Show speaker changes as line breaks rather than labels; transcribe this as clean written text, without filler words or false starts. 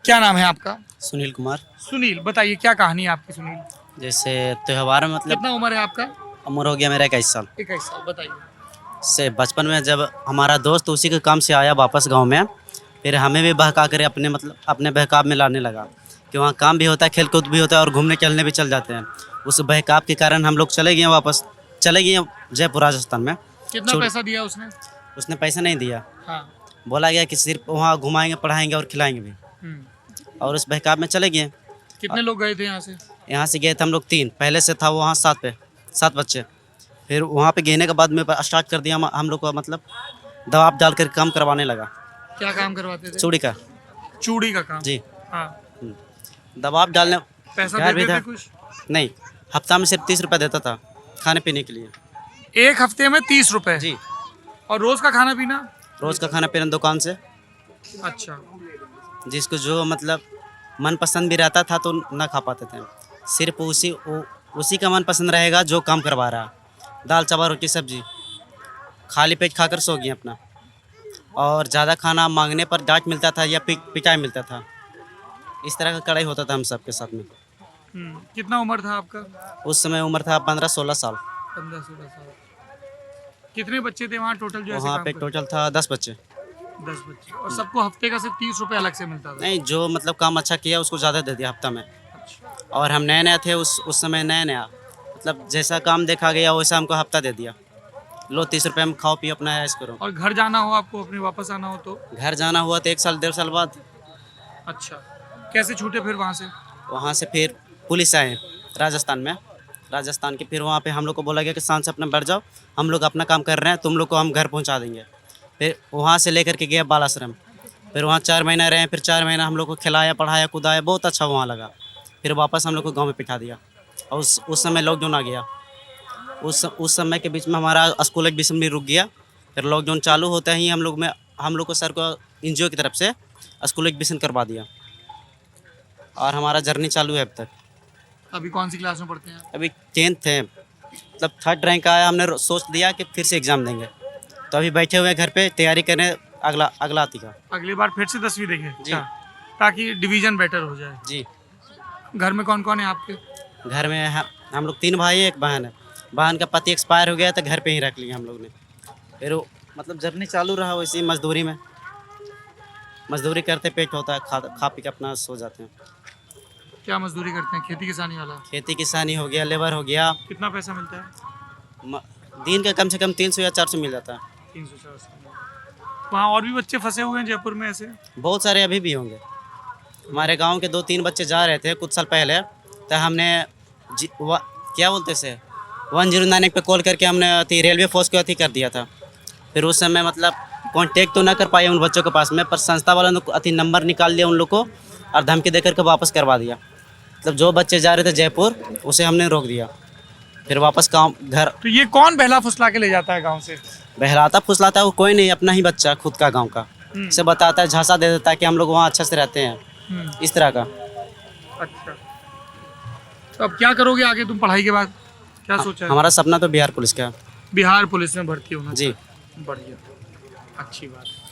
क्या नाम है आपका?
सुनील कुमार।
सुनील, बताइए क्या कहानी है आपकी सुनील?
जैसे त्यौहार में मतलब
कितना उम्र है आपका?
उम्र हो गया मेरा 21 साल
21 साल। बताइए।
से बचपन में जब हमारा दोस्त उसी के काम से आया वापस गांव में, फिर हमें भी बहका कर अपने मतलब अपने बहकाव में लाने लगा कि वहाँ काम भी होता है, खेल कूद भी होता है और घूमने टहलने भी चल जाते हैं। उस बहकाव के कारण हम लोग चले गए जयपुर राजस्थान में।
कितना पैसा दिया उसने?
उसने पैसा नहीं दिया,
हाँ।
बोला गया कि सिर्फ वहाँ घुमाएंगे, पढ़ाएंगे और खिलाएंगे भी, और उस बहकाव में चले गए।
कितने लोग गए थे यहाँ से?
यहाँ से गए थे हम लोग 3, पहले से था वहाँ 7 बच्चे। फिर वहाँ पे गिरने के बाद में स्टार्ट कर दिया हम लोग को मतलब दबाव डाल कर काम करवाने लगा।
क्या काम करवाते थे?
चूड़ी का।
चूड़ी का काम?
जी।
हाँ।
दबाव डालने।
पैसा
घर भी
देते
था
थे कुछ?
नहीं, हफ्ता में सिर्फ 30 रुपये देता था खाने पीने के लिए।
एक हफ्ते में 30 रुपए?
जी।
और रोज का खाना पीना?
रोज़ का खाना पीना दुकान से,
अच्छा।
जिसको जो मतलब मन पसंद भी रहता था तो ना खा पाते थे। सिर्फ उसी का मन पसंद रहेगा जो काम करवा रहा। दाल चावल रोटी सब्जी खाली पेट खाकर सो गए अपना। और ज़्यादा खाना मांगने पर डांट मिलता था या पिटाई मिलता था। इस तरह का कड़ाई होता था हम सबके साथ में।
कितना उम्र था आपका?
उस समय उम्र था 15-16 साल।
15-16 साल। कितने बच्चे थे वहाँ टोटल जो ऐसे
वहाँ
काम
पे
करते?
टोटल था 10 बच्चे।
10 बच्चे। और सबको हफ्ते का सिर्फ 30 रुपए अलग से मिलता था?
नहीं, जो मतलब काम अच्छा किया उसको ज़्यादा दे दिया हफ्ता में।
अच्छा।
और हम नए नए थे उस समय, नया मतलब जैसा काम देखा गया वैसा हमको हफ्ता दे दिया। लो 30 रुपये में खाओ पियो अपना ऐश करो।
और घर जाना हो आपको, अपने वापस आना हो तो?
घर जाना हुआ तो 1 साल 1.5 साल बाद।
अच्छा। कैसे छूटे फिर वहाँ से?
वहाँ से फिर पुलिस आए राजस्थान के। फिर वहाँ पे हम लोग को बोला गया कि शांत से अपना बैठ जाओ, हम लोग अपना काम कर रहे हैं, तुम लोग को हम घर पहुँचा देंगे। फिर वहाँ से लेकर के गया बालाश्रम। फिर वहाँ 4 महीना रहे। फिर 4 महीना हम लोग को खिलाया पढ़ाया कुदाया, बहुत अच्छा वहाँ लगा। फिर वापस हम लोग को गाँव में बिठा दिया। और उस समय लॉकडाउन आ गया। उस समय के बीच में हमारा स्कूल एक भी रुक गया। फिर लॉकडाउन चालू होते ही हम लोग को सर को NGO की तरफ से स्कूल एडमिशन करवा दिया। और हमारा जर्नी चालू है अब तक।
अभी कौन सी क्लास में पढ़ते हैं?
अभी 10th है, मतलब 3rd रैंक आया। हमने सोच दिया कि फिर से एग्ज़ाम देंगे, तो अभी बैठे हुए हैं घर पे, तैयारी करें अगला आती का।
अगली बार फिर से 10वीं देंगे?
जी।
अच्छा, ताकि डिवीजन बेटर हो जाए।
जी।
घर में कौन कौन है आपके?
घर में हम लोग 3 भाई, एक बहन है। बहन का पति एक्सपायर हो गया तो घर पे ही रख लिया हम लोग ने। फिर मतलब जर्नी चालू रहा वैसे ही मजदूरी करते, पेट होता है, खा पी के अपना सो जाते हैं।
क्या मजदूरी करते हैं? खेती किसानी वाला?
खेती किसानी हो गया, लेबर हो गया।
कितना पैसा मिलता है?
दिन का कम से कम 300 या 400 मिल जाता है।
300-400। वहाँ और भी बच्चे फंसे हुए हैं जयपुर में ऐसे?
बहुत सारे अभी भी होंगे। हमारे गांव के 2-3 बच्चे जा रहे थे कुछ साल पहले, तो हमने क्या बोलते से 1091 पे कॉल करके हमने रेलवे फोर्स को कर दिया था। फिर उस समय मतलब कांटेक्ट तो ना कर पाए उन बच्चों के पास में, पर संस्था वालों ने नंबर निकाल लिया उन लोग को और धमकी दे करके वापस करवा दिया। मतलब जो बच्चे जा रहे थे जयपुर उसे हमने रोक दिया। फिर वापस घर।
तो ये कौन बहला फुसला के ले जाता है गाँव से?
बहलाता फुसलाता है वो कोई नहीं, अपना ही बच्चा खुद का गाँव का से बताता है, झांसा दे देता है कि हम लोग वहाँ अच्छे से रहते हैं, इस तरह का।
अच्छा, तो अब क्या करोगे आगे तुम पढ़ाई के बाद? क्या सोचा है?
हमारा सपना तो बिहार पुलिस का है।
बिहार पुलिस में भर्ती होना?
जी।
बढ़िया, अच्छी बात है।